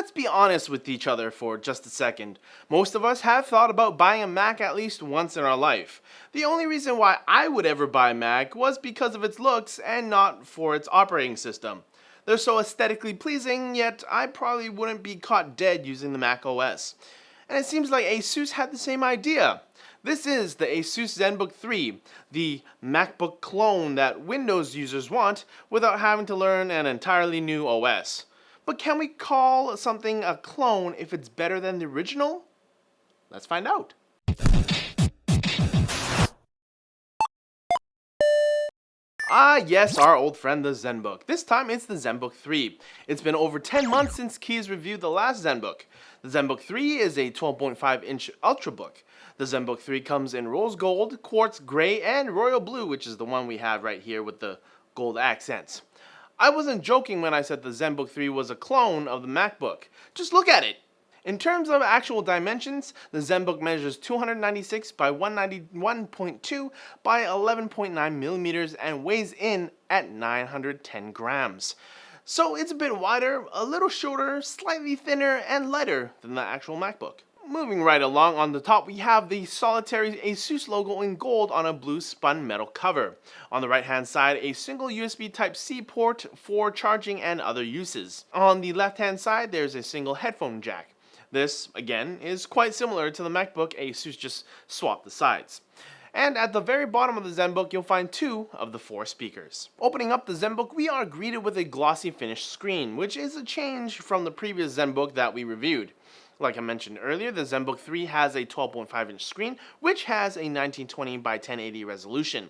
Let's be honest with each other for just a second. Most of us have thought about buying a Mac at least once in our life. The only reason why I would ever buy a Mac was because of its looks and not for its operating system. They're so aesthetically pleasing, yet I probably wouldn't be caught dead using the Mac OS. And it seems like ASUS had the same idea. This is the ASUS Zenbook 3, the MacBook clone that Windows users want without having to learn an entirely new OS. But can we call something a clone if it's better than the original? Let's find out. Ah yes, our old friend the Zenbook. This time it's the Zenbook 3. It's been over 10 months since Keys reviewed the last Zenbook. The Zenbook 3 is a 12.5-inch Ultrabook. The Zenbook 3 comes in rose gold, quartz gray, and royal blue, which is the one we have right here with the gold accents. I wasn't joking when I said the Zenbook 3 was a clone of the MacBook. Just look at it! In terms of actual dimensions, the Zenbook measures 296 by 191.2 by 11.9 millimeters and weighs in at 910 grams. So it's a bit wider, a little shorter, slightly thinner, and lighter than the actual MacBook. Moving right along, on the top we have the solitary ASUS logo in gold on a blue spun metal cover. On the right hand side, a single USB Type-C port for charging and other uses. On the left hand side, there's a single headphone jack. This, again, is quite similar to the MacBook. ASUS just swapped the sides. And at the very bottom of the Zenbook, you'll find 2 of the 4 speakers. Opening up the Zenbook, we are greeted with a glossy finished screen, which is a change from the previous Zenbook that we reviewed. Like I mentioned earlier, the Zenbook 3 has a 12.5-inch screen, which has a 1920 by 1080 resolution.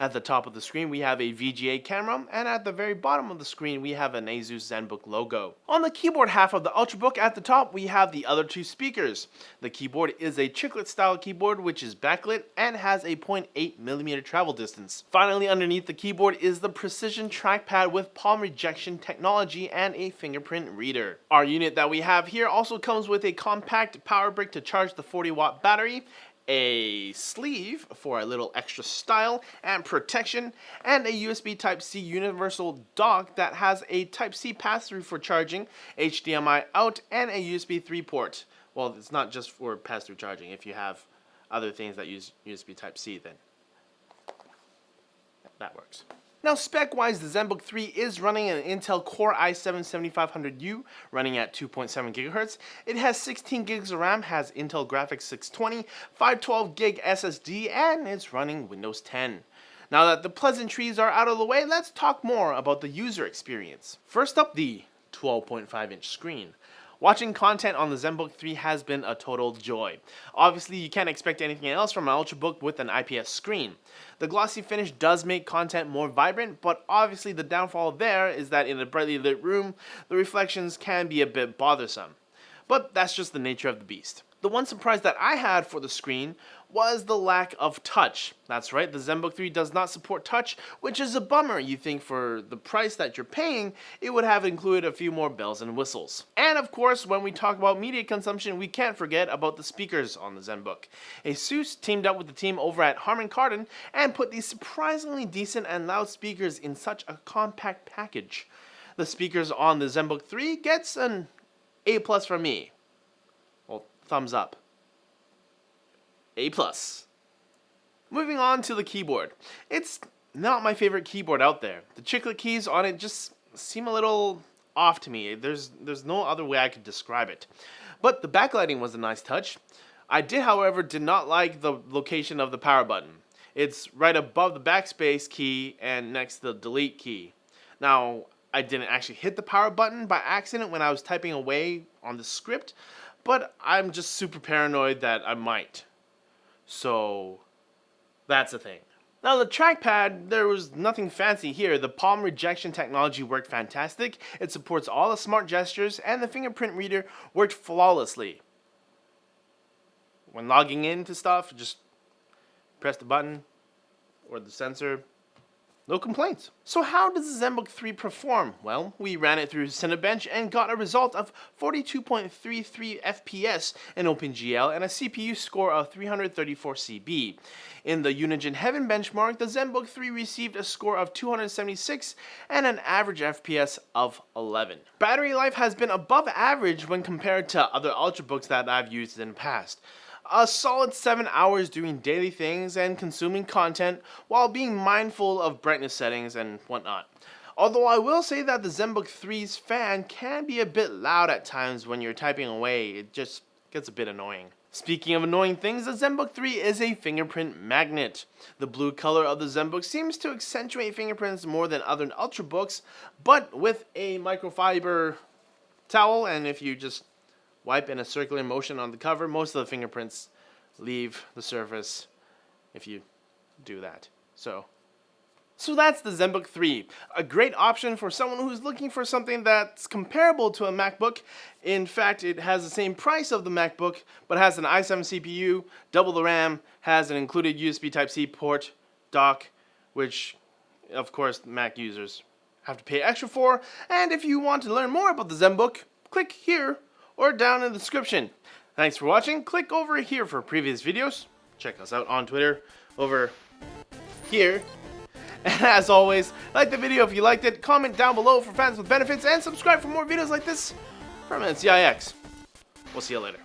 At the top of the screen, we have a VGA camera, and at the very bottom of the screen, we have an ASUS Zenbook logo. On the keyboard half of the Ultrabook at the top, we have the other 2 speakers. The keyboard is a chiclet style keyboard, which is backlit and has a 0.8mm travel distance. Finally, underneath the keyboard is the precision trackpad with palm rejection technology and a fingerprint reader. Our unit that we have here also comes with a compact power brick to charge the 40-watt battery, a sleeve for a little extra style and protection, and a USB Type-C universal dock that has a Type-C pass-through for charging, HDMI out, and a USB 3 port. Well, it's not just for pass-through charging. If you have other things that use USB Type-C, then that works. Now, spec-wise, the Zenbook 3 is running an Intel Core i7-7500U, running at 2.7 GHz. It has 16 gigs of RAM, has Intel Graphics 620, 512 gig SSD, and it's running Windows 10. Now that the pleasantries are out of the way, let's talk more about the user experience. First up, the 12.5-inch screen. Watching content on the Zenbook 3 has been a total joy. Obviously, you can't expect anything else from an Ultrabook with an IPS screen. The glossy finish does make content more vibrant, but obviously the downfall there is that in a brightly lit room, the reflections can be a bit bothersome. But that's just the nature of the beast. The one surprise that I had for the screen was the lack of touch. That's right, the Zenbook 3 does not support touch, which is a bummer. You think for the price that you're paying, it would have included a few more bells and whistles. And of course, when we talk about media consumption, we can't forget about the speakers on the Zenbook. ASUS teamed up with the team over at Harman Kardon and put these surprisingly decent and loud speakers in such a compact package. The speakers on the Zenbook 3 gets an A+ from me. Well, thumbs up. A+. Moving on to the keyboard. It's not my favorite keyboard out there. The chiclet keys on it just seem a little off to me. There's no other way I could describe it. But the backlighting was a nice touch. I however, did not like the location of the power button. It's right above the backspace key and next to the delete key. Now, I didn't actually hit the power button by accident when I was typing away on the script, but I'm just super paranoid that I might. So, that's a thing. Now the trackpad, there was nothing fancy here. The palm rejection technology worked fantastic. It supports all the smart gestures, and the fingerprint reader worked flawlessly. When logging into stuff, just press the button or the sensor, no complaints. So how does the Zenbook 3 perform? Well, we ran it through Cinebench and got a result of 42.33 FPS in OpenGL and a CPU score of 334 CB. In the Unigine Heaven benchmark, the Zenbook 3 received a score of 276 and an average FPS of 11. Battery life has been above average when compared to other Ultrabooks that I've used in the past. A solid 7 hours doing daily things and consuming content while being mindful of brightness settings and whatnot. Although I will say that the Zenbook 3's fan can be a bit loud at times when you're typing away, it just gets a bit annoying. Speaking of annoying things, the Zenbook 3 is a fingerprint magnet. The blue color of the Zenbook seems to accentuate fingerprints more than other Ultrabooks, but with a microfiber towel, and if you just wipe in a circular motion on the cover, most of the fingerprints leave the surface if you do that. So that's the Zenbook 3. A great option for someone who's looking for something that's comparable to a MacBook. In fact, it has the same price of the MacBook, but has an i7 CPU, double the RAM, has an included USB Type-C port, dock, which, of course, Mac users have to pay extra for. And if you want to learn more about the Zenbook, click here or down in the description. Thanks for watching. Click over here for previous videos. Check us out on Twitter over here. And as always, like the video if you liked it, comment down below for fans with benefits, and subscribe for more videos like this from NCIX. We'll see you later.